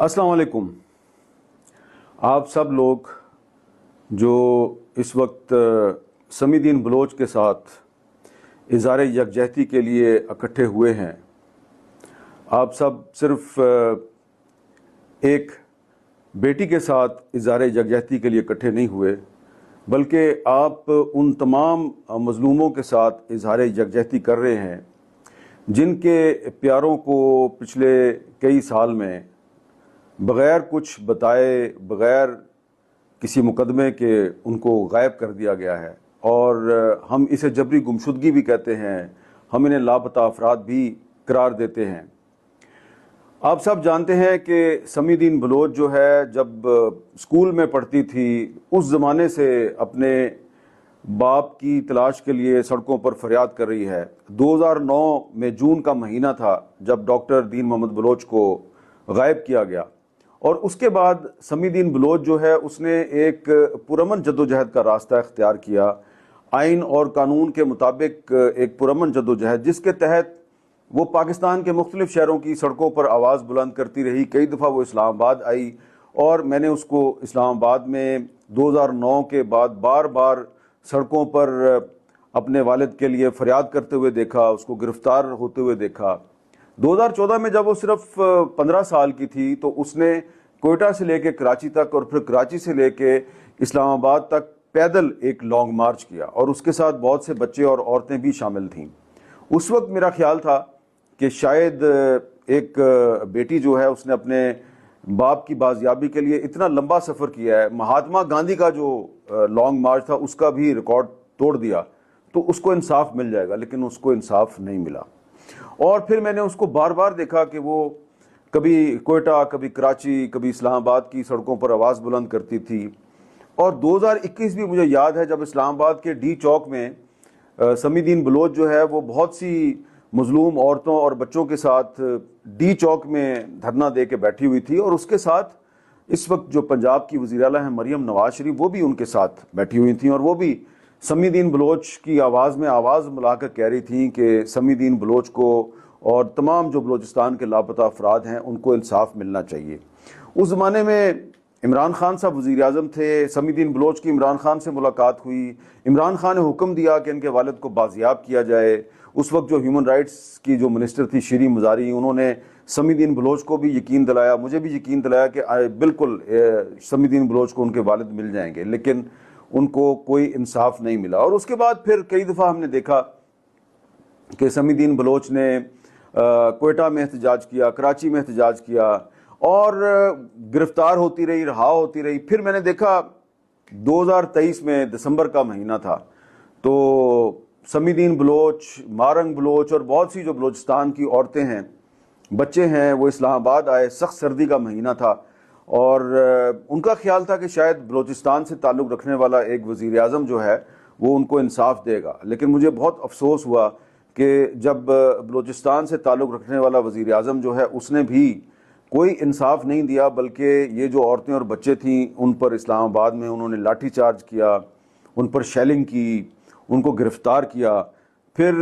अस्सलाम वालेकुम। आप सब लोग जो इस वक्त समीदीन बलोच के साथ इज़हार यकजहती के लिए इकट्ठे हुए हैं, आप सब सिर्फ एक बेटी के साथ इज़हार यकजहती के लिए इकट्ठे नहीं हुए, बल्कि आप उन तमाम मज़लूमों के साथ इज़हार यकजहती कर रहे हैं जिनके प्यारों को पिछले कई साल में बग़ैर कुछ बताए, बग़ैर किसी मुकदमे के उनको गायब कर दिया गया है। और हम इसे जबरी गुमशुदगी भी कहते हैं, हम इन्हें लापता अफराद भी करार देते हैं। आप सब जानते हैं कि समीदीन बलोच जो है, जब स्कूल में पढ़ती थी उस ज़माने से अपने बाप की तलाश के लिए सड़कों पर फरियाद कर रही है। 2009 में जून का महीना था जब डॉक्टर दीन मोहम्मद बलोच को गायब किया गया, और उसके बाद समीदीन बलोच जो है उसने एक पुरअमन जद्दोजहद का रास्ता इख्तियार किया, आइन और कानून के मुताबिक एक पुरअमन जद्दोजहद, जिसके तहत वो पाकिस्तान के मुख्तलिफ शहरों की सड़कों पर आवाज़ बुलंद करती रही। कई दफ़ा वो इस्लामाबाद आई और मैंने उसको इस्लामाबाद में 2009 के बाद बार बार सड़कों पर अपने वालिद के लिए फरियाद करते हुए देखा, उसको गिरफ्तार होते हुए देखा। 2014 में जब वो सिर्फ 15 साल की थी तो उसने कोयटा से लेके कराची तक और फिर कराची से लेके इस्लामाबाद तक पैदल एक लॉन्ग मार्च किया, और उसके साथ बहुत से बच्चे और औरतें भी शामिल थीं। उस वक्त मेरा ख्याल था कि शायद एक बेटी जो है उसने अपने बाप की बाजियाबी के लिए इतना लंबा सफ़र किया है, महात्मा गांधी का जो लॉन्ग मार्च था उसका भी रिकॉर्ड तोड़ दिया, तो उसको इंसाफ मिल जाएगा, लेकिन उसको इंसाफ नहीं मिला। और फिर मैंने उसको बार बार देखा कि वो कभी कोयटा, कभी कराची, कभी इस्लामाबाद की सड़कों पर आवाज़ बुलंद करती थी। और 2021 भी मुझे याद है जब इस्लामाबाद के डी चौक में समीदीन बलोच जो है वो बहुत सी मजलूम औरतों और बच्चों के साथ डी चौक में धरना दे के बैठी हुई थी, और उसके साथ इस वक्त जो पंजाब की वज़ीर आला हैं मरियम नवाज शरीफ, वो भी उनके साथ बैठी हुई थी, और वो भी समीदीन बलोच की आवाज़ में आवाज़ मिलाकर कह रही थी कि समीदीन बलोच को और तमाम जो बलोचिस्तान के लापता अफराद हैं उनको इंसाफ मिलना चाहिए। उस ज़माने में इमरान खान साहब वज़ीर आज़म थे, समीदीन बलोच की इमरान खान से मुलाकात हुई। इमरान खान ने हुक्म दिया कि इनके वालिद को बाजियाब किया जाए। उस वक्त जो ह्यूमन राइट्स की जो मिनिस्टर थी शीरी मज़ारी, उन्होंने समीदीन बलोच को भी यकीन दिलाया, मुझे भी यकीन दिलाया कि बिल्कुल समीदीन बलोच को उनके वालिद मिल जाएंगे, लेकिन उनको कोई इंसाफ नहीं मिला। और उसके बाद फिर कई दफ़ा हमने देखा कि समीदीन बलोच ने कोयटा में एहतजाज किया, कराची में एहतजाज किया, और गिरफ्तार होती रही, रहा होती रही। फिर मैंने देखा 2023 में दिसंबर का महीना था, तो समीदीन बलोच, मारंग बलोच और बहुत सी जो बलोचिस्तान की औरतें हैं, बच्चे हैं, वो इस्लामाबाद आए। सख्त सर्दी का महीना था और उनका ख्याल था कि शायद बलोचिस्तान से ताल्लुक़ रखने वाला एक वज़ीर आज़म जो है वो उनको इंसाफ देगा। लेकिन मुझे बहुत अफसोस हुआ कि जब बलोचिस्तान से ताल्लुक़ रखने वाला वज़ीर आज़म जो है उसने भी कोई इंसाफ नहीं दिया, बल्कि ये जो औरतें और बच्चे थीं उन पर इस्लामाबाद में उन्होंने लाठी चार्ज किया, उन पर शेलिंग की, उनको गिरफ़्तार किया। फिर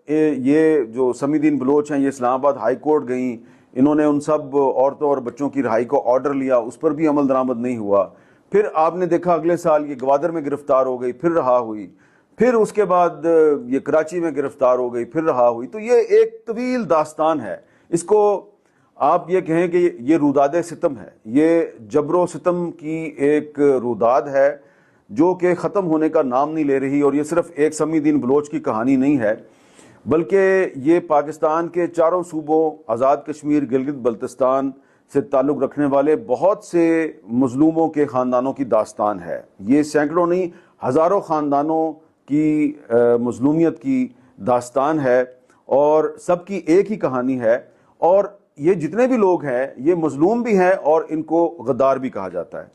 ये जो समीदीन बलोच हैं ये इस्लामाबाद हाई कोर्ट गईं, इन्होंने उन सब औरतों और बच्चों की रिहाई को ऑर्डर लिया, उस पर भी अमल दरामद नहीं हुआ। फिर आपने देखा अगले साल ये ग्वादर में गिरफ़्तार हो गई, फिर रहा हुई। फिर उसके बाद ये कराची में गिरफ़्तार हो गई, फिर रहा हुई। तो ये एक तवील दास्तान है। इसको आप ये कहें कि ये रुदाद सितम है, ये जबरो सितम की एक रुदाद है जो कि ख़त्म होने का नाम नहीं ले रही। और ये सिर्फ एक समीदीन बलोच की कहानी नहीं है, बल्कि ये पाकिस्तान के चारों सूबों, आज़ाद कश्मीर, गिलगित बल्तिस्तान से ताल्लुक़ रखने वाले बहुत से मज़लूमों के ख़ानदानों की दास्तान है। ये सैकड़ों नहीं, हज़ारों ख़ानदानों की मज़लूमियत की दास्तान है, और सबकी एक ही कहानी है। और ये जितने भी लोग हैं ये मज़लूम भी हैं और इनको गद्दार भी कहा जाता है।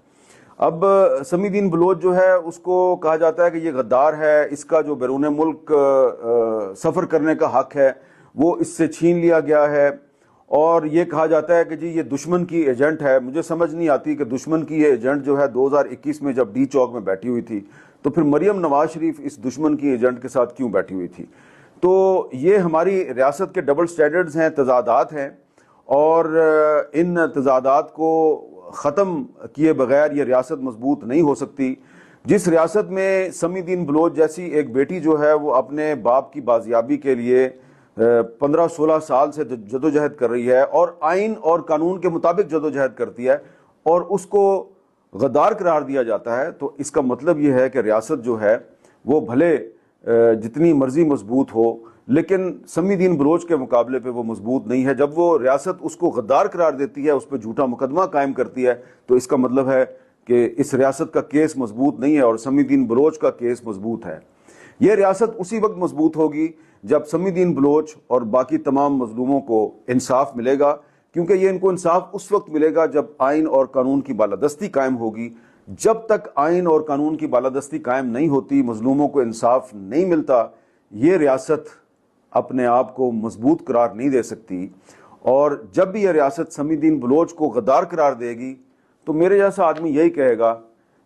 अब समीदीन बलोच जो है उसको कहा जाता है कि ये गद्दार है, इसका जो बैरून मुल्क सफ़र करने का हक़ है वो इससे छीन लिया गया है, और ये कहा जाता है कि जी ये दुश्मन की एजेंट है। मुझे समझ नहीं आती कि दुश्मन की ये एजेंट जो है 2021 में जब डी चौक में बैठी हुई थी, तो फिर मरियम नवाज शरीफ इस दुश्मन की एजेंट के साथ क्यों बैठी हुई थी। तो ये हमारी रियासत के डबल स्टैंडर्ड्स हैं, तजादात हैं, اور ان تضادات کو ختم کیے بغیر یہ ریاست مضبوط نہیں ہو سکتی. جس ریاست میں سمی الدین بلوچ جیسی ایک بیٹی جو ہے وہ اپنے باپ کی بازیابی کے لیے 15-16 سال سے جدوجہد کر رہی ہے اور آئین اور قانون کے مطابق جدوجہد کرتی ہے اور اس کو غدار قرار دیا جاتا ہے، تو اس کا مطلب یہ ہے کہ ریاست جو ہے وہ بھلے جتنی مرضی مضبوط ہو لیکن سمی الدین بلوچ کے مقابلے پہ وہ مضبوط نہیں ہے. جب وہ ریاست اس کو غدار قرار دیتی ہے، اس پہ جھوٹا مقدمہ قائم کرتی ہے، تو اس کا مطلب ہے کہ اس ریاست کا کیس مضبوط نہیں ہے اور سمی الدین بلوچ کا کیس مضبوط ہے. یہ ریاست اسی وقت مضبوط ہوگی جب سمی الدین بلوچ اور باقی تمام مظلوموں کو انصاف ملے گا، کیونکہ یہ ان کو انصاف اس وقت ملے گا جب آئین اور قانون کی بالادستی قائم ہوگی. جب تک آئین اور قانون کی بالادستی قائم نہیں ہوتی، مظلوموں کو انصاف نہیں ملتا، یہ ریاست اپنے آپ کو مضبوط قرار نہیں دے سکتی. اور جب بھی یہ ریاست سمی الدین بلوچ کو غدار قرار دے گی تو میرے جیسا آدمی یہی کہے گا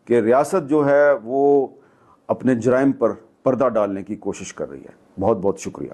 کہ ریاست جو ہے وہ اپنے جرائم پر پردہ ڈالنے کی کوشش کر رہی ہے. بہت بہت شکریہ.